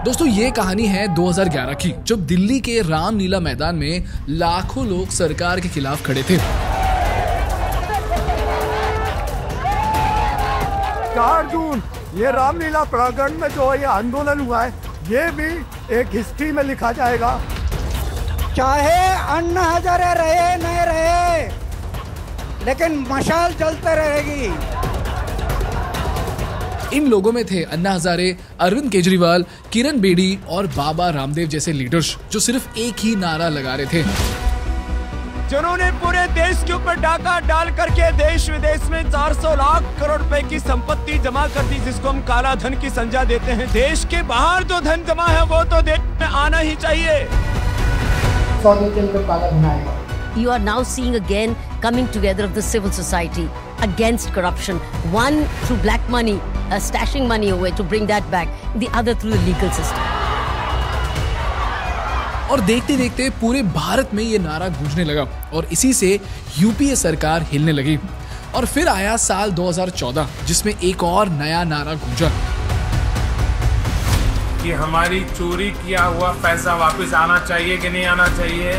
दोस्तों ये कहानी है 2011 की, जब दिल्ली के रामलीला मैदान में लाखों लोग सरकार के खिलाफ खड़े थे। 4 जून ये रामलीला प्रांगण में जो ये आंदोलन हुआ है, ये भी एक हिस्ट्री में लिखा जाएगा। चाहे अन्ना हजारे रहे नहीं रहे, लेकिन मशाल जलते रहेगी। इन लोगों में थे अन्ना हजारे, अरविंद केजरीवाल, किरण बेदी और बाबा रामदेव जैसे लीडर्स जो सिर्फ एक ही नारा लगा रहे थे, जिन्होंने पूरे देश के ऊपर डाका डाल करके देश विदेश में 400 लाख करोड़ रुपए की संपत्ति जमा कर दी, जिसको हम काला धन की संज्ञा देते हैं। देश के बाहर जो धन जमा है वो तो देश में आना ही चाहिए। You are now seeing again coming together of the civil society against corruption. One through black money, stashing money away to bring that back. The other through the legal system. और देखते देखते पूरे भारत में ये नारा गूंजने लगा और इसी से यूपीए सरकार हिलने लगी। और फिर आया साल 2014 जिसमें एक और नया नारा गूंजा कि हमारी चोरी किया हुआ पैसा वापस आना चाहिए कि नहीं आना चाहिए,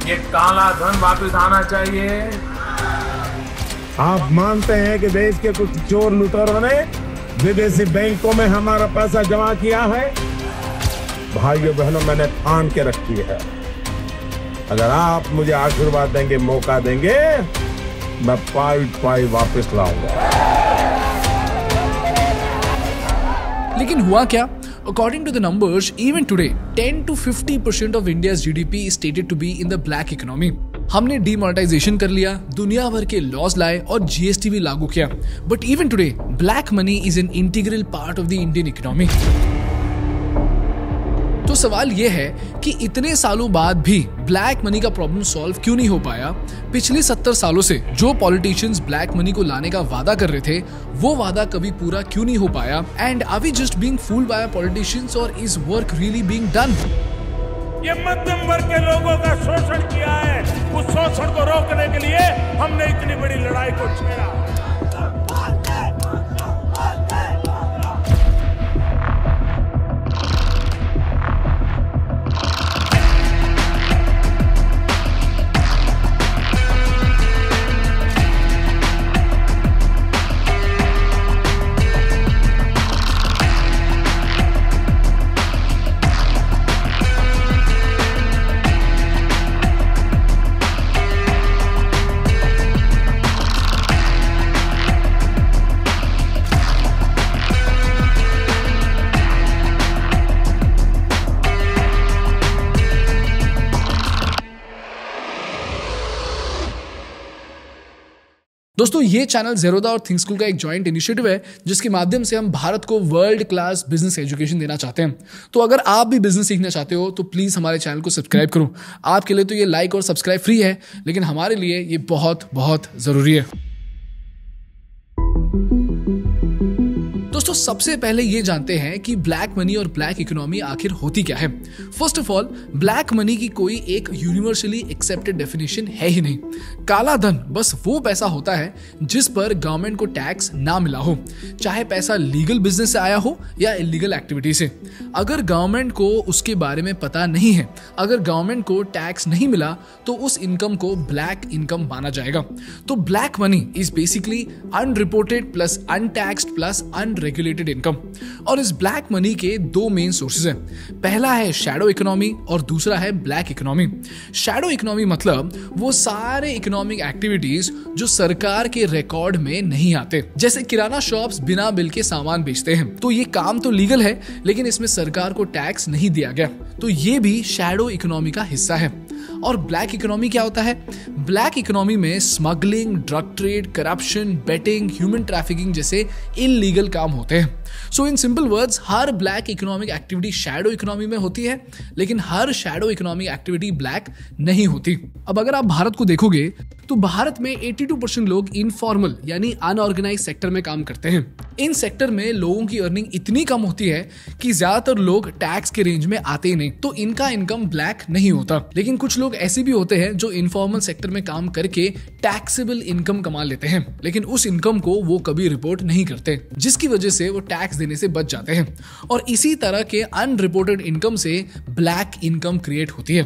ये काला धन वापस आना चाहिए। आप मानते हैं कि देश के कुछ चोर लुटेरों ने विदेशी बैंकों में हमारा पैसा जमा किया है? भाइयों बहनों, मैंने ठान के रखी है, अगर आप मुझे आशीर्वाद देंगे, मौका देंगे, मैं पाई वापस लाऊंगा। लेकिन हुआ क्या? According to the numbers, even today, 10 to 50% of India's GDP is stated to be in the black economy. हमने डीमोनेटाइजेशन कर लिया, दुनिया भर के लॉज लाए और जीएसटी भी लागू किया, but even today black money is an integral part of the Indian economy. तो सवाल यह है कि इतने सालों बाद भी ब्लैक मनी का प्रॉब्लम सॉल्व क्यों नहीं हो पाया? पिछले 70 सालों से जो पॉलिटिशियंस ब्लैक मनी को लाने का वादा कर रहे थे, वो वादा कभी पूरा क्यों नहीं हो पाया? And are we just being fooled by politicians और is work really being done? ये मध्यम वर्ग के लोगों का शोषण किया है, उस शोषण को रोकने के लिए हमने इतनी बड़ी लड़ाई को छेड़ा। दोस्तों ये चैनल ज़ेरोधा और थिंक स्कूल का एक जॉइंट इनिशिएटिव है जिसके माध्यम से हम भारत को वर्ल्ड क्लास बिजनेस एजुकेशन देना चाहते हैं। तो अगर आप भी बिजनेस सीखना चाहते हो तो प्लीज़ हमारे चैनल को सब्सक्राइब करो। आपके लिए तो ये लाइक और सब्सक्राइब फ्री है, लेकिन हमारे लिए ये बहुत बहुत ज़रूरी है। दोस्तों सबसे पहले ये जानते हैं कि ब्लैक मनी और ब्लैक इकोनॉमी आखिर होती क्या है। First of all, black money की कोई एक यूनिवर्सली एक्सेप्टेड डेफिनेशन है ही नहीं। काला धन बस वो पैसा होता है जिस पर गवर्नमेंट को टैक्स ना मिला हो, चाहे पैसा लीगल बिजनेस से आया हो या इलीगल एक्टिविटी से। अगर गवर्नमेंट को उसके बारे में पता नहीं है, अगर गवर्नमेंट को टैक्स नहीं मिला, तो उस इनकम को ब्लैक इनकम माना जाएगा। तो black money is basically unreported plus untaxed plus unregulated income. और इस ब्लैक मनी के दो मेन सोर्सेज हैं। पहला है शैडो इकोनॉमी और दूसरा है ब्लैक इकोनॉमी। शैडो इकोनॉमी मतलब वो सारे इकोनॉमिक एक्टिविटीज जो सरकार के रिकॉर्ड में नहीं आते, जैसे किराना शॉप्स बिना बिल के सामान बेचते हैं। तो ये काम तो लीगल है, लेकिन इसमें सरकार को टैक्स नहीं दिया गया, तो ये भी शैडो इकोनॉमी का हिस्सा है। और ब्लैक इकोनॉमी क्या होता है? ब्लैक इकोनॉमी में smuggling, drug trade, corruption, betting, human trafficking जैसे इलीगल काम होते हैं। सो इन सिंपल वर्ड्स, हर black economic activity shadow economy में होती है, लेकिन हर शैडो इकोनॉमिक एक्टिविटी ब्लैक नहीं होती। अब अगर आप भारत को देखोगे तो भारत में 82% लोग इनफॉर्मल यानी अनऑर्गेनाइज सेक्टर में काम करते हैं। इन सेक्टर में लोगों की अर्निंग इतनी कम होती है कि ज्यादातर लोग टैक्स के रेंज में आते ही नहीं, तो इनका इनकम ब्लैक नहीं होता। लेकिन कुछ लोग ऐसे भी होते हैं जो इनफॉर्मल सेक्टर में काम करके टैक्सेबल इनकम कमा लेते हैं, लेकिन उस इनकम को वो कभी रिपोर्ट नहीं करते, जिसकी वजह से वो टैक्स देने से बच जाते हैं। और इसी तरह के अनरिपोर्टेड इनकम से ब्लैक इनकम क्रिएट होती है।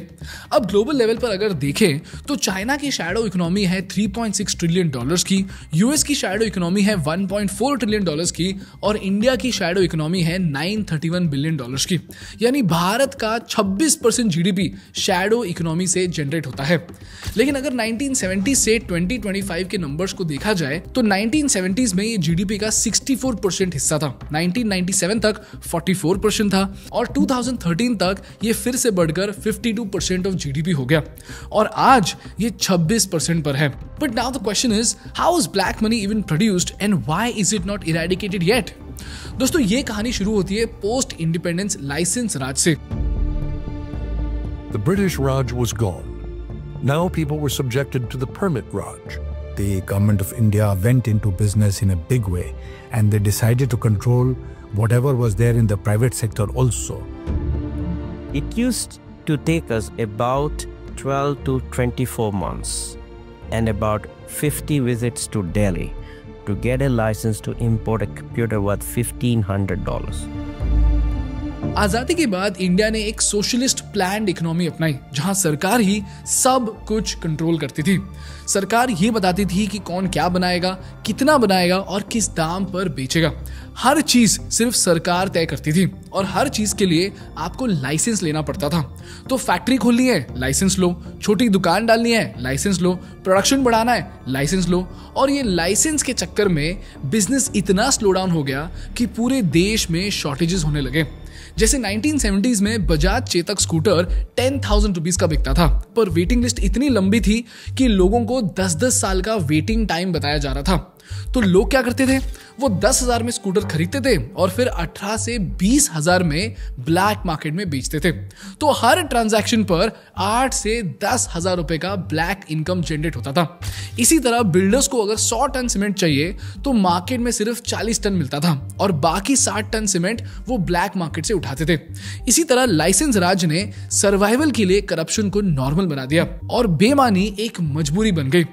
अब ग्लोबल लेवल पर अगर देखें तो चाइना की शैडो इकोनॉमी है $3.6 ट्रिलियन की, यूएस की शैडो इकोनॉमी है $1.4 ट्रिलियन की, और इंडिया की शैडो इकोनॉमी है $931 बिलियन की। यानी भारत का 26% जीडीपी शैडो इकोनॉमी से जनरेट होता है। लेकिन अगर 1970 से 2025 के नंबर्स को देखा जाए तो 1970s में ये जीडीपी का 64% हिस्सा था, 1997 तक 44% था, और 2013 तक ये फिर से बढ़कर 52% ऑफ जीडीपी हो गया, और आज ये 26% पर है। But now the question is, how is black money even produced and why is it not eradicated yet? दोस्तों, ये कहानी शुरू होती है पोस्ट इंडिपेंडेंस लाइसेंस राज से। The British Raj was gone. Now people were subjected to the permit Raj. The government of India went into business in a big way, and they decided to control whatever was there in the private sector also. It used to take us about 12 to 24 months and about 50 visits to Delhi to get a license to import a computer worth $1,500. आजादी के बाद India ने एक socialist planned economy अपनाई, जहां सरकार ही सब कुछ कंट्रोल करती थी। सरकार ये बताती थी कि कौन क्या बनाएगा, कितना बनाएगा और किस दाम पर बेचेगा। हर चीज सिर्फ सरकार तय करती थी, और हर चीज के लिए आपको लाइसेंस लेना पड़ता था। तो फैक्ट्री खोलनी है, लाइसेंस लो, छोटी दुकान डालनी है, लाइसेंस लो, प्रोडक्शन बढ़ाना है, लाइसेंस लो। और ये लाइसेंस के चक्कर में बिजनेस इतना स्लो डाउन हो गया कि पूरे देश में शॉर्टेजेस होने लगे। जैसे 1970s में बजाज चेतक स्कूटर 10,000 रुपीज का बिकता था, पर वेटिंग लिस्ट इतनी लंबी थी कि लोगों को 10-10 साल का वेटिंग टाइम बताया जा रहा था। तो लोग क्या करते थे, वो 10,000 में स्कूटर खरीदते थे और फिर 18 से 20,000 में ब्लैक मार्केट में बेचते थे। तो हर ट्रांजैक्शन पर 8 से 10,000 रुपए का ब्लैक इनकम जनरेट होता था। इसी तरह बिल्डर्स को अगर 100 टन सीमेंट चाहिए तो मार्केट में सिर्फ 40 टन मिलता था, और बाकी 60 टन सीमेंट वो ब्लैक मार्केट से उठाते थे। इसी तरह लाइसेंस राज ने सर्वाइवल के लिए करप्शन को नॉर्मल बना दिया, और बेईमानी एक मजबूरी बन गई।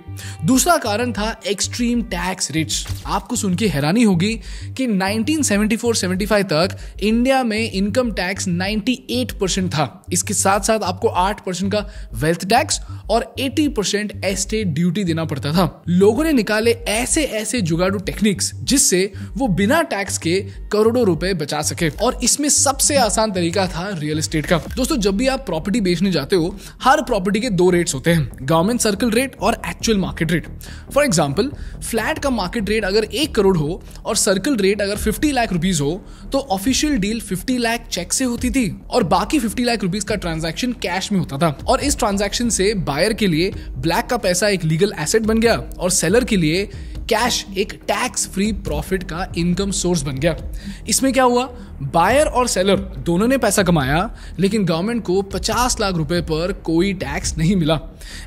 दूसरा कारण था एक्सट्रीम टैक्स रेट्स। आपको सुन के हैरानी होगी कि 1974-75 तक इंडिया में इनकम टैक्स 98% था। इसके साथ साथ आपको 8% का वेल्थ टैक्स और 80% एस्टेट ड्यूटी देना पड़ता था। लोगों ने निकाले ऐसे ऐसे जुगाड़ू टेक्निक्स जिससे वो बिना टैक्स के करोड़ों रुपए बचा सके, और इसमें सबसे आसान तरीका था रियल एस्टेट का। दोस्तों, जब भी आप प्रॉपर्टी बेचने जाते हो, हर प्रॉपर्टी के 2 रेट्स होते हैं, गवर्नमेंट सर्कल रेट और actual market rate. For example, flat का मार्केट रेट अगर 1 करोड़ हो और सर्कल रेट अगर 50 लाख रुपीज हो, तो ऑफिशियल डील 50 लाख चेक से होती थी और बाकी 50 लाख रुपीज का ट्रांजैक्शन कैश में होता था। और इस ट्रांजैक्शन से बायर के लिए ब्लैक का पैसा एक लीगल एसेट बन गया, और सेलर के लिए कैश एक टैक्स फ्री प्रॉफिट का इनकम सोर्स बन गया। इसमें क्या हुआ, बायर और सेलर दोनों ने पैसा कमाया, लेकिन गवर्नमेंट को 50 लाख रुपए पर कोई टैक्स नहीं मिला।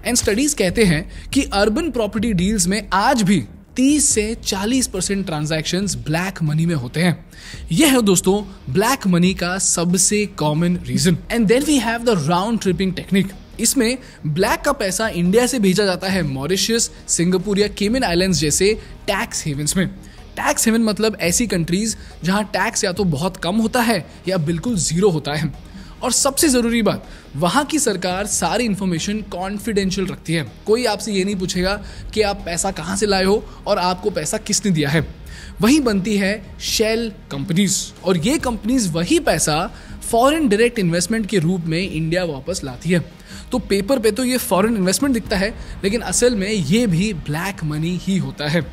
एंड स्टडीज कहते हैं कि अर्बन प्रॉपर्टी डील्स में आज भी 30 से 40% ट्रांजैक्शंस ब्लैक मनी में होते हैं। यह है दोस्तों ब्लैक मनी का सबसे common reason. And then we have the round tripping technique. इसमें ब्लैक का पैसा इंडिया से भेजा जाता है मॉरिशस, सिंगापुर या केमन आइलैंड्स जैसे टैक्स हेवंस में। टैक्स हेवन मतलब ऐसी कंट्रीज जहां टैक्स या तो बहुत कम होता है या बिल्कुल जीरो होता है। और सबसे जरूरी बात, वहां की सरकार सारी इंफॉर्मेशन कॉन्फिडेंशियल रखती है। कोई आपसे ये नहीं पूछेगा कि आप पैसा कहां से लाए हो और आपको पैसा किसने दिया है। वहीं बनती है शेल कंपनीज, और ये कंपनीज वही पैसा फॉरेन डायरेक्ट इन्वेस्टमेंट के रूप में इंडिया वापस लाती है। तो पेपर पे तो ये फॉरेन इन्वेस्टमेंट दिखता है, लेकिन असल में ये भी ब्लैक मनी ही होता है।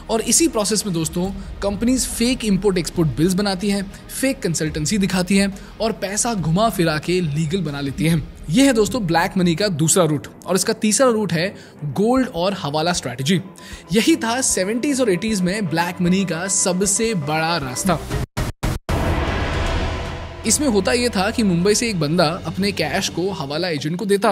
और इसी प्रोसेस में दोस्तों companies fake import export bills बनाती हैं, फेक कंसल्टेंसी दिखाती हैं और पैसा घुमा फिरा के लीगल बना लेती हैं। यह है दोस्तों ब्लैक मनी का दूसरा रूट। और इसका तीसरा रूट है गोल्ड और हवाला स्ट्रैटेजी। यही था 70s और 80s में ब्लैक मनी का सबसे बड़ा रास्ता। इसमें होता यह था कि मुंबई से एक बंदा अपने कैश को हवाला एजेंट को देता,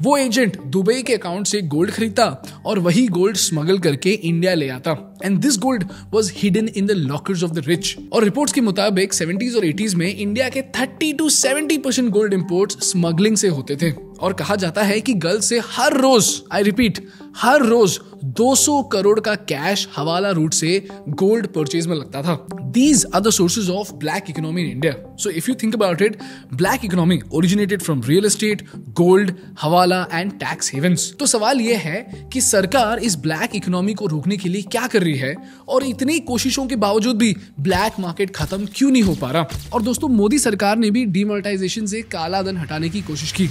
वो एजेंट दुबई के अकाउंट से गोल्ड खरीदता और वही गोल्ड स्मगल करके इंडिया ले आता and this gold was hidden in the lockers of the rich. और रिपोर्ट्स के मुताबिक 70s और 80s में इंडिया के 30 to 70% गोल्ड इंपोर्ट्स स्मगलिंग से होते थे और कहा जाता है कि गल्फ से हर रोज, आई रिपीट, हर रोज 200 करोड़ का कैश हवाला रूट से गोल्ड परचेज में लगता था। These are the sources of black economy in India. So if you think about it, black economy originated from real estate, gold, हवाला and tax havens. तो सवाल ये है कि सरकार इस ब्लैक इकोनॉमी को रोकने के लिए क्या कर रही है और इतनी कोशिशों के बावजूद भी ब्लैक मार्केट खत्म क्यों नहीं हो पा रहा। और दोस्तों, मोदी सरकार ने भी डीमोनेटाइजेशन से काला धन हटाने की कोशिश की।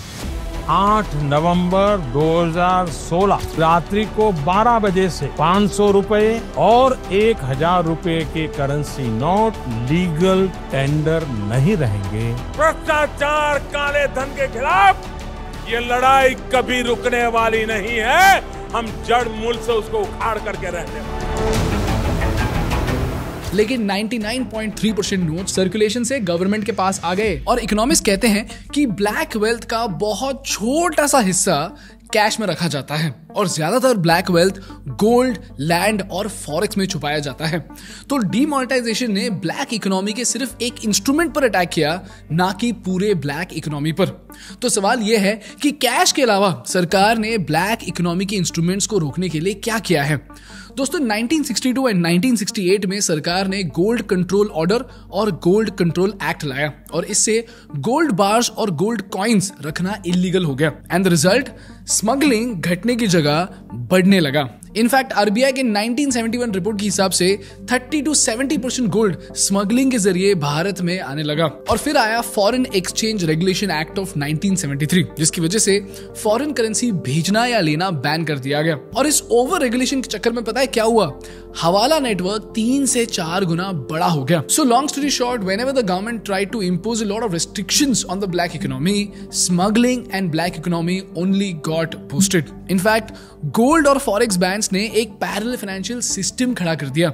8 नवंबर 2016 रात्रि को 12 बजे से 500 रुपए और 1000 रुपए के करेंसी नोट लीगल टेंडर नहीं रहेंगे। भ्रष्टाचार, काले धन के खिलाफ ये लड़ाई कभी रुकने वाली नहीं है। हम जड़ मूल से उसको उखाड़ करके रहने वाले। लेकिन 99.3% नोट सर्कुलेशन से गवर्नमेंट के पास आ गए और इकोनॉमिस्ट कहते हैं कि ब्लैक वेल्थ का बहुत छोटा सा हिस्सा कैश में रखा जाता है और ज्यादातर ब्लैक वेल्थ गोल्ड, लैंड और फॉरेक्स में छुपाया जाता है। तो डीमोनेटाइजेशन ने ब्लैक इकोनॉमी के सिर्फ एक इंस्ट्रूमेंट पर अटैक किया, ना कि पूरे ब्लैक इकोनॉमी पर। तो सवाल यह है कि कैश के अलावा सरकार ने ब्लैक इकोनॉमी के इंस्ट्रूमेंट्स को रोकने के लिए क्या किया है। दोस्तों, 1962 एंड 1968 में सरकार ने गोल्ड कंट्रोल ऑर्डर और गोल्ड कंट्रोल एक्ट लाया और इससे गोल्ड बार्स और गोल्ड कॉइन्स रखना इलीगल हो गया एंड द रिजल्ट, स्मगलिंग घटने की जगह बढ़ने लगा। इनफैक्ट आरबीआई के 1971 रिपोर्ट के हिसाब से 30 to 70% गोल्ड स्मगलिंग के जरिए भारत में आने लगा। और फिर आया foreign exchange regulation act of 1973, जिसकी वजह से फॉरेन करेंसी भेजना या लेना बैन कर दिया गया। और इस ओवर रेगुलेशन के चक्कर में पता है क्या हुआ, हवाला नेटवर्क 3 से 4 गुना बड़ा हो गया। So long story short, whenever the government tried to impose a lot of restrictions on the black economy, smuggling and black economy only got boosted. In fact gold और फॉरेक्स बैंक्स ने एक पैरेलल फाइनेंशियल सिस्टम खड़ा कर दिया।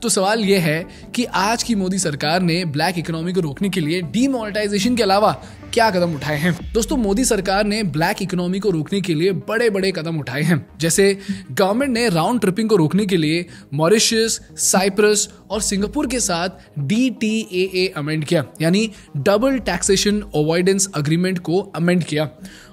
तो सवाल यह है कि आज की मोदी सरकार ने ब्लैक इकोनॉमी को रोकने के लिए डीमोनेटाइजेशन के अलावा क्या कदम उठाए हैं। दोस्तों, मोदी सरकार ने ब्लैक इकोनॉमी को रोकने के लिए बड़े बड़े कदम उठाए हैं। जैसे गवर्नमेंट ने राउंड ट्रिपिंग को रोकने के लिए मॉरिशस, साइप्रस और सिंगापुर के साथ DTAA अमेंड किया, यानी डबल टैक्सेशन अवॉइडेंस अग्रीमेंट को अमेंड किया।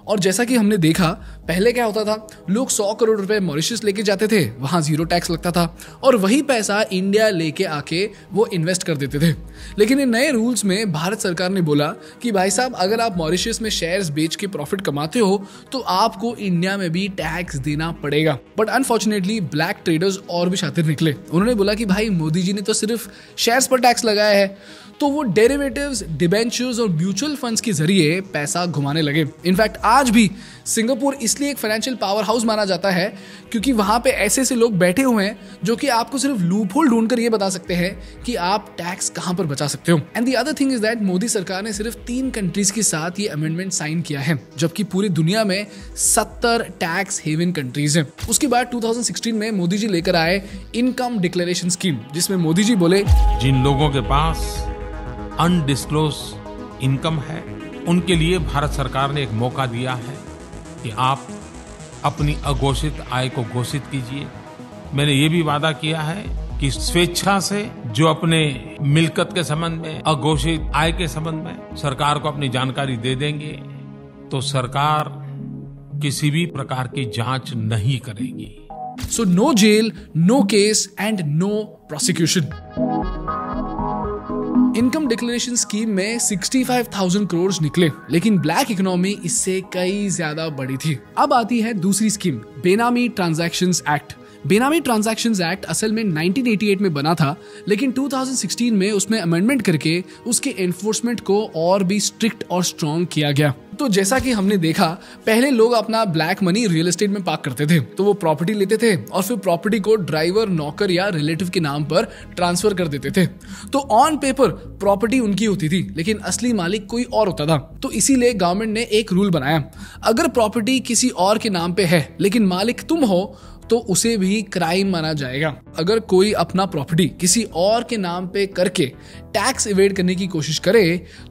और जैसा कि हमने देखा, पहले क्या होता था, लोग 100 करोड़ रुपए मॉरिशस लेके जाते थे, वहां 0 टैक्स लगता था और वही पैसा इंडिया लेके आके वो इन्वेस्ट कर देते थे। लेकिन इन नए रूल्स में भारत सरकार ने बोला कि भाई साहब, अगर आप मॉरिशस में शेयर्स बेच के प्रॉफिट कमाते हो तो आपको इंडिया में भी टैक्स देना पड़ेगा। बट अनफॉर्चुनेटली ब्लैक ट्रेडर्स और भी शातिर निकले। उन्होंने बोला कि भाई, मोदी जी ने तो सिर्फ शेयर्स पर टैक्स लगाया है, तो वो डेरिवेटिव्स, डिबेंचर्स और म्यूचुअल फंड्स के जरिए पैसा घुमाने लगे। इनफैक्ट आज भी सिंगापुर इसलिए एक फाइनेंशियल पावर हाउस माना जाता है क्योंकि वहां पे ऐसे ऐसे लोग बैठे हुए हैं जो कि आपको सिर्फ लूपहोल ढूंढकर ये बता सकते हैं कि आप टैक्स कहां पर बचा सकते हो। And the other thing is that Modi सरकार ने सिर्फ 3 कंट्रीज के साथ ये अमेंडमेंट साइन किया है, जबकि पूरी दुनिया में 70 टैक्स हेवन कंट्रीज हैं। उसके बाद 2016 में मोदी जी लेकर आए इनकम डिक्लेरेशन स्कीम, जिसमें मोदी जी बोले, जिन लोगों के पास अनडिस्क्लोज इनकम है, उनके लिए भारत सरकार ने एक मौका दिया है कि आप अपनी अघोषित आय को घोषित कीजिए। मैंने ये भी वादा किया है कि स्वेच्छा से जो अपने मिल्कत के संबंध में, अघोषित आय के संबंध में सरकार को अपनी जानकारी दे देंगे तो सरकार किसी भी प्रकार की जांच नहीं करेगी। So no jail, no case and no prosecution. Income declaration scheme में 65,000 करोड़ निकले, लेकिन ब्लैक इकोनॉमी इससे कई ज्यादा बड़ी थी। अब आती है दूसरी स्कीम, बेनामी ट्रांजैक्शंस एक्ट। बेनामी ट्रांजैक्शंस एक्ट असल में 1988 में बना था, लेकिन 2016 में उसमें अमेंडमेंट करके उसके एनफोर्समेंट को और भी स्ट्रिक्ट और स्ट्रॉन्ग किया गया। तो जैसा कि हमने देखा, पहले लोग अपना ब्लैक मनी रियल एस्टेट में पार्क करते थे, तो वो प्रॉपर्टी लेते थे और फिर प्रॉपर्टी को ड्राइवर, नौकर या रिलेटिव के नाम पर ट्रांसफर कर देते थे। तो ऑन पेपर प्रॉपर्टी उनकी होती थी, लेकिन असली मालिक कोई और होता था। तो इसीलिए गवर्नमेंट ने एक रूल बनाया, अगर प्रॉपर्टी किसी और के नाम पे है लेकिन मालिक तुम हो तो उसे भी क्राइम माना जाएगा। अगर कोई अपना प्रॉपर्टी किसी और के नाम पे करके टैक्स इवेड करने की कोशिश करे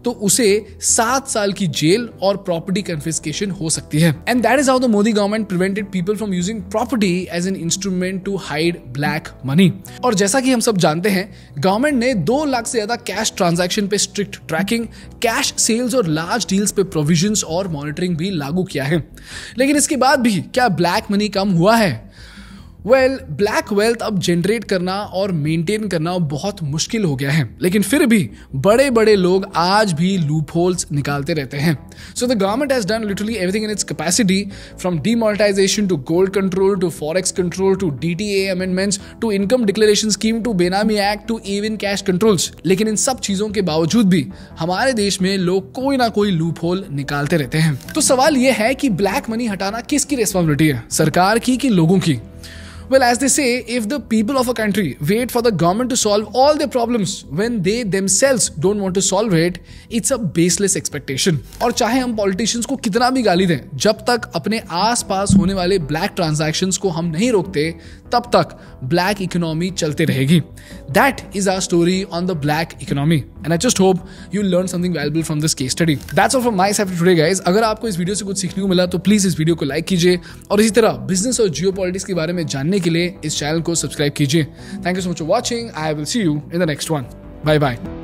तो उसे 7 साल की जेल और प्रॉपर्टी कन्फिस्केशन हो सकती है। And that is how the Modi government prevented people from using property as an instrument to hide black money. और जैसा कि हम सब जानते हैं, गवर्नमेंट ने 2 लाख से ज्यादा कैश ट्रांजैक्शन पे स्ट्रिक्ट ट्रैकिंग, कैश सेल्स और लार्ज डील्स पे प्रोविजंस और मॉनिटरिंग भी लागू किया है। लेकिन इसके बाद भी क्या ब्लैक मनी कम हुआ है? ब्लैक वेल्थ अब जनरेट करना और मेंटेन करना बहुत मुश्किल हो गया है, लेकिन फिर भी बड़े बड़े लोग आज भी लूपहोल्स निकालते रहते हैं। So the government has done literally everything in its capacity, from demonetisation to gold control to forex control to DTA amendments to income declaration scheme to Benami act to even cash controls. लेकिन इन सब चीजों के बावजूद भी हमारे देश में लोग कोई ना कोई लूपहोल निकालते रहते हैं। तो सवाल यह है कि ब्लैक मनी हटाना किसकी रिस्पॉन्सिबिलिटी है, सरकार की कि लोगों की? Well, as they say, if the people of a country wait for the government to solve all their problems when they themselves don't want to solve it, it's a baseless expectation. और चाहे हम politicians को कितना भी गाली दें, जब तक अपने आसपास होने वाले black transactions को हम नहीं रोकते, तब तक black economy चलते रहेगी. That is our story on the black economy. And I just hope you learned something valuable from this case study. That's all from my side for today, guys. अगर आपको इस वीडियो से कुछ सीखने को मिला तो प्लीज इस वीडियो को लाइक कीजिए और इसी तरह बिजनेस और जियोपॉलिटिक्स के बारे में जानने के लिए इस चैनल को सब्सक्राइब कीजिए। Thank you so much for watching. I will see you in the next one. Bye bye.